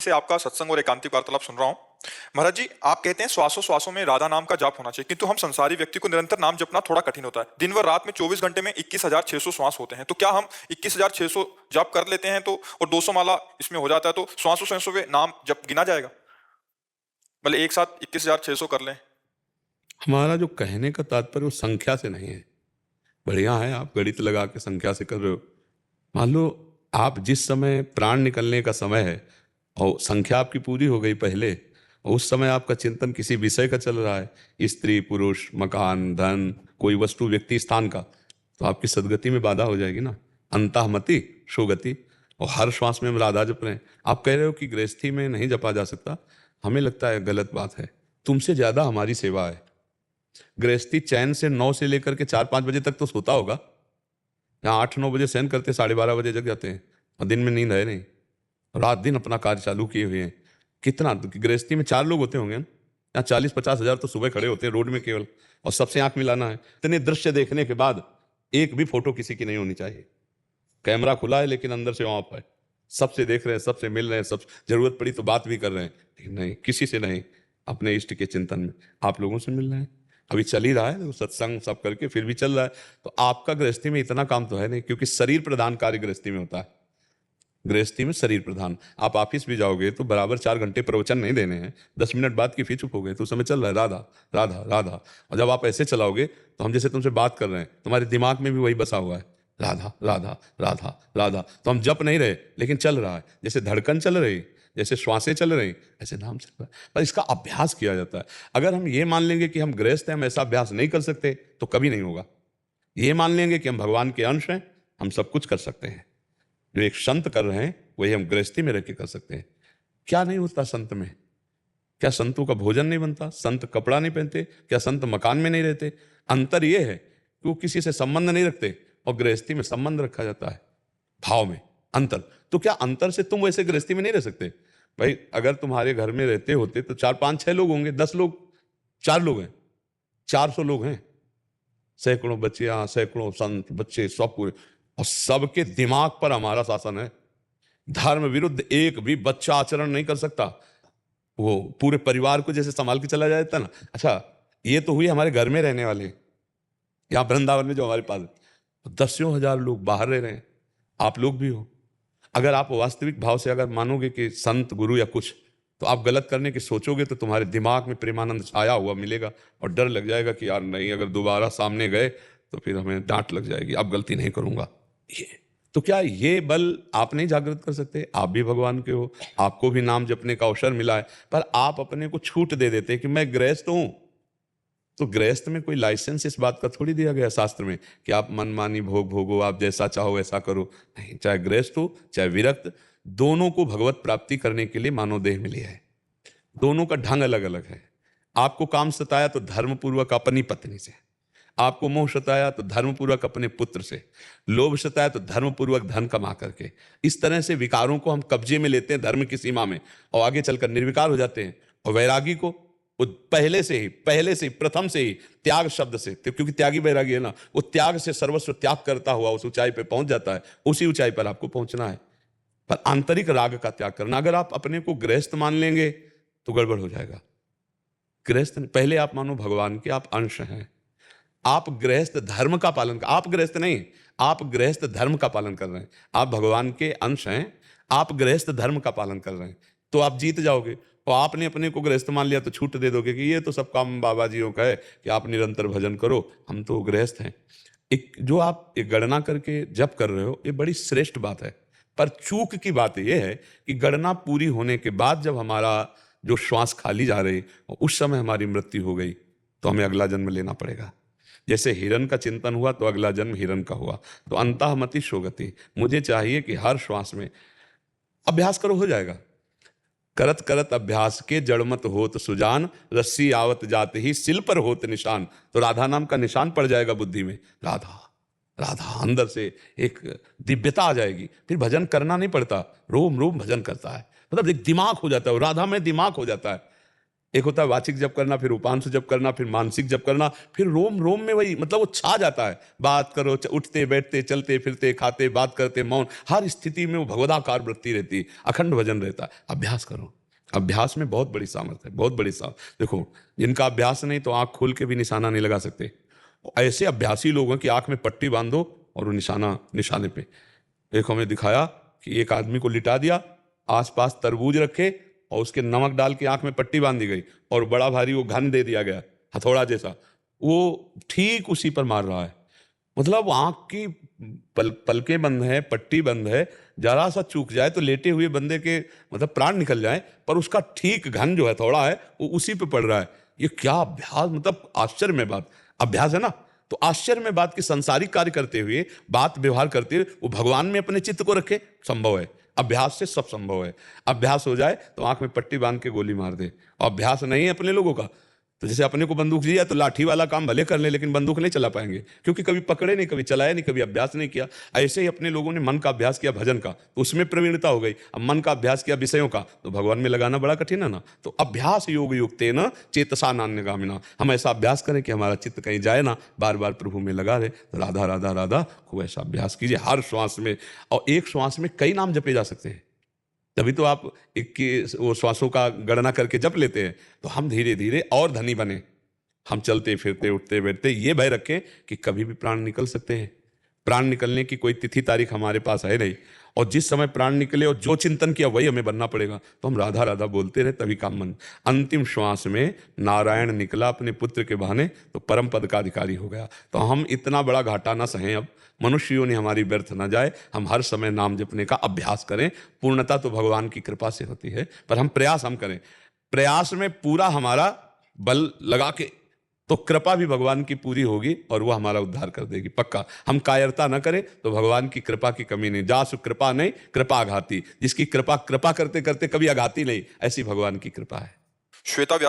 से आपका सत्संग और एकांतिक वार्तालाप सुन रहा हूँ। महाराज जी, आप कहते हैं श्वासों श्वासों में राधा नाम का जाप होना चाहिए, किंतु हम संसारी व्यक्ति को निरंतर नाम जपना थोड़ा कठिन होता है। दिन भर रात में 24 घंटे में 21,600 श्वास होते हैं, तो क्या हम 21,600 जाप कर लेते हैं तो और 200 माला इसमें हो जाता है, तो श्वासों श्वासों में नाम जप गिना जाएगा? भले एक साथ 21,600 कर लें। हमारा जो कहने का तात्पर्य वो संख्या से नहीं है। बढ़िया है, आप गणित लगा के संख्या से कर रहे हो। मान लो आप जिस समय प्राण निकलने का समय है और संख्या आपकी पूरी हो गई पहले, और उस समय आपका चिंतन किसी विषय का चल रहा है, स्त्री पुरुष, मकान, धन, कोई वस्तु, व्यक्ति, स्थान का, तो आपकी सदगति में बाधा हो जाएगी ना। अंतःमति शोगति। और हर श्वास में हम राधा जप रहे हैं। आप कह रहे हो कि गृहस्थी में नहीं जपा जा सकता। हमें लगता है गलत बात है। तुमसे ज्यादा हमारी सेवा है। गृहस्थी चैन से 9 से लेकर के 4-5 बजे तक तो सोता होगा। यहाँ 8-9 बजे सहन करते, 12:30 बजे जग जाते हैं, और दिन में नींद है नहीं, रात दिन अपना कार्य चालू किए हुए हैं। कितना गृहस्थी में 4 लोग होते होंगे ना, यहाँ 40-50 हजार तो सुबह खड़े होते हैं रोड में केवल, और सबसे आंख मिलाना है। इतने दृश्य देखने के बाद एक भी फोटो किसी की नहीं होनी चाहिए। कैमरा खुला है लेकिन अंदर से ऑफ है। सबसे देख रहे हैं, सबसे मिल रहे हैं, सब जरूरत पड़ी तो बात भी कर रहे हैं, लेकिन नहीं, किसी से नहीं। अपने इष्ट के चिंतन में आप लोगों से मिल रहे हैं। अभी चल ही रहा है सत्संग सब करके, फिर भी चल रहा है। तो आपका गृहस्थी में इतना काम तो है नहीं, क्योंकि शरीर प्रधान कार्य गृहस्थी में होता है। गृहस्थी में शरीर प्रधान। आप ऑफिस भी जाओगे तो बराबर 4 घंटे प्रवचन नहीं देने हैं। 10 मिनट बाद की फिर चुप हो गए, तो उस समय चल रहा है राधा राधा राधा। और जब आप ऐसे चलाओगे तो हम जैसे तुमसे बात कर रहे हैं, तुम्हारे दिमाग में भी वही बसा हुआ है, राधा राधा राधा राधा। तो हम जप नहीं रहे लेकिन चल रहा है। जैसे धड़कन चल रही, जैसे श्वासें चल रही, ऐसे नाम चल रहा है। पर इसका अभ्यास किया जाता है। अगर हम ये मान लेंगे कि हम गृहस्थ हैं, हम ऐसा अभ्यास नहीं कर सकते, तो कभी नहीं होगा। ये मान लेंगे कि हम भगवान के अंश हैं, हम सब कुछ कर सकते हैं। जो एक संत कर रहे हैं वही हम गृहस्थी में रह के कर सकते हैं। क्या नहीं होता संत में? क्या संतों का भोजन नहीं बनता? संत कपड़ा नहीं पहनते? क्या संत मकान में नहीं रहते? अंतर यह है कि वो किसी से संबंध नहीं रखते, और गृहस्थी में संबंध रखा जाता है, भाव में अंतर। तो क्या अंतर से तुम वैसे गृहस्थी में नहीं रह सकते? भाई अगर तुम्हारे घर में रहते होते तो 4-5-6 लोग होंगे, 10 लोग, 4 लोग हैं, 400 लोग हैं, सैकड़ों बच्चे, यहाँ सैकड़ों संत बच्चे, सब पूरे, और सबके दिमाग पर हमारा शासन है। धर्म विरुद्ध एक भी बच्चा आचरण नहीं कर सकता। वो पूरे परिवार को जैसे संभाल के चला जाता ना। अच्छा, ये तो हुई हमारे घर में रहने वाले। यहाँ वृंदावन में जो हमारे पास 10,000 लोग बाहर रह रहे हैं, आप लोग भी हो। अगर आप वास्तविक भाव से अगर मानोगे कि संत गुरु या कुछ, तो आप गलत करने की सोचोगे तो तुम्हारे दिमाग में प्रेमानंद छाया हुआ मिलेगा, और डर लग जाएगा कि यार नहीं, अगर दोबारा सामने गए तो फिर हमें डांट लग जाएगी, अब गलती नहीं करूंगा। ये तो क्या ये बल आप नहीं जागृत कर सकते? आप भी भगवान के हो, आपको भी नाम जपने का अवसर मिला है, पर आप अपने को छूट दे देते कि मैं गृहस्थ हूं। तो गृहस्थ में कोई लाइसेंस इस बात का थोड़ी दिया गया शास्त्र में कि आप मनमानी भोग भोगो, आप जैसा चाहो ऐसा करो। नहीं, चाहे गृहस्थ हो चाहे विरक्त, दोनों को भगवत प्राप्ति करने के लिए मानव देह मिली है। दोनों का ढंग अलग अलग है। आपको काम सताया तो धर्मपूर्वक अपनी पत्नी से, आपको मोह सताया तो धर्मपूर्वक अपने पुत्र से, लोभ सताया तो धर्मपूर्वक धन कमा करके। इस तरह से विकारों को हम कब्जे में लेते हैं धर्म की सीमा में, और आगे चलकर निर्विकार हो जाते हैं। और वैरागी को वो पहले से ही प्रथम से ही त्याग शब्द से, क्योंकि त्यागी वैरागी है ना, वो त्याग से सर्वस्व त्याग करता हुआ उस ऊंचाई पे पहुंच जाता है। उसी ऊंचाई पर आपको पहुंचना है, पर आंतरिक राग का त्याग करना। अगर आप अपने को गृहस्थ मान लेंगे तो गड़बड़ हो जाएगा। गृहस्थ पहले आप मानो भगवान के आप अंश हैं। आप गृहस्थ धर्म का पालन कर, आप गृहस्थ नहीं, आप गृहस्थ धर्म का पालन कर रहे हैं। आप भगवान के अंश हैं, आप गृहस्थ धर्म का पालन कर रहे हैं, तो आप जीत जाओगे। और आपने अपने को गृहस्थ मान लिया तो छूट दे दोगे कि ये तो सब काम बाबा जियों का है कि आप निरंतर भजन करो, हम तो गृहस्थ हैं। एक जो आप एक गणना करके जप कर रहे हो, ये बड़ी श्रेष्ठ बात है। पर चूक की बात यह है कि गणना पूरी होने के बाद जब हमारा जो श्वास खाली जा रही और उस समय हमारी मृत्यु हो गई, तो हमें अगला जन्म लेना पड़ेगा। जैसे हिरण का चिंतन हुआ तो अगला जन्म हिरण का हुआ। तो अंतःमति शोगति। मुझे चाहिए कि हर श्वास में अभ्यास करो, हो जाएगा। करत करत अभ्यास के जड़मत होत सुजान, रस्सी आवत जाते ही सिल पर होत निशान। तो राधा नाम का निशान पड़ जाएगा बुद्धि में, राधा राधा, अंदर से एक दिव्यता आ जाएगी। फिर भजन करना नहीं पड़ता, रोम रोम भजन करता है, मतलब एक दिमाग हो जाता है, राधा में दिमाग हो जाता है। एक होता है वाचिक जप करना, फिर उपांशु जप करना, फिर मानसिक जप करना, फिर रोम रोम में वही, मतलब वो छा जाता है। बात करो, उठते बैठते चलते फिरते खाते बात करते मौन, हर स्थिति में वो भगवदाकार वृत्ति रहती है, अखंड भजन रहता है। अभ्यास करो, अभ्यास में बहुत बड़ी सामर्थ्य है, बहुत बड़ी सामर्थ्य। देखो, जिनका अभ्यास नहीं तो आंख खोल के भी निशाना नहीं लगा सकते। ऐसे अभ्यासी लोगों की आंख में पट्टी बांधो और वो निशाने पे। एक हमें दिखाया कि एक आदमी को लिटा दिया, आसपास तरबूज रखे और उसके नमक डाल के आंख में पट्टी बांध दी गई और बड़ा भारी वो घन दे दिया गया, हथौड़ा जैसा, वो ठीक उसी पर मार रहा है। मतलब आंख की पलकें बंद है, पट्टी बंद है, जरा सा चूक जाए तो लेटे हुए बंदे के मतलब प्राण निकल जाए, पर उसका ठीक घन जो हथौड़ा है वो उसी पे पड़ रहा है। ये क्या अभ्यास, मतलब आश्चर्य में बात, अभ्यास है ना। तो आश्चर्य में बात कि संसारिक कार्य करते हुए, बात व्यवहार करते हुए वो भगवान में अपने चित्त को रखे, संभव है। अभ्यास से सब संभव है। अभ्यास हो जाए तो आंख में पट्टी बांध के गोली मार दे। और अभ्यास नहीं है अपने लोगों का तो जैसे अपने को बंदूक दी जाए तो लाठी वाला काम भले कर ले, लेकिन बंदूक नहीं चला पाएंगे, क्योंकि कभी पकड़े नहीं, कभी चलाया नहीं, कभी अभ्यास नहीं किया। ऐसे ही अपने लोगों ने मन का अभ्यास किया, भजन का, तो उसमें प्रवीणता हो गई। अब मन का अभ्यास किया विषयों का, तो भगवान में लगाना बड़ा कठिन है ना। तो अभ्यास योग युक्तेन चेतसा नान्यगामिना, हम ऐसा अभ्यास करें कि हमारा चित्त कहीं जाए ना, बार बार प्रभु में लगा रहे। तो राधा राधा राधा खूब ऐसा अभ्यास कीजिए हर श्वास में। और एक श्वास में कई नाम जपे जा सकते हैं, तभी तो आप 21 वो श्वासों का गणना करके जप लेते हैं। तो हम धीरे धीरे और धनी बने। हम चलते फिरते उठते बैठते ये भय रखें कि कभी भी प्राण निकल सकते हैं। प्राण निकलने की कोई तिथि तारीख हमारे पास है नहीं, और जिस समय प्राण निकले और जो चिंतन किया वही हमें बनना पड़ेगा। तो हम राधा राधा बोलते रहे, तभी काम मन। अंतिम श्वास में नारायण निकला अपने पुत्र के बहाने तो परम पद का अधिकारी हो गया। तो हम इतना बड़ा घाटा ना सहें, अब मनुष्यों ने हमारी व्यर्थ ना जाए। हम हर समय नाम जपने का अभ्यास करें। पूर्णता तो भगवान की कृपा से होती है, पर हम प्रयास हम करें। प्रयास में पूरा हमारा बल लगा के तो कृपा भी भगवान की पूरी होगी और वो हमारा उद्धार कर देगी, पक्का। हम कायरता न करें तो भगवान की कृपा की कमी नहीं। जासु कृपा नहीं कृपा आघाती, जिसकी कृपा करते करते कभी आघाती नहीं, ऐसी भगवान की कृपा है। श्वेता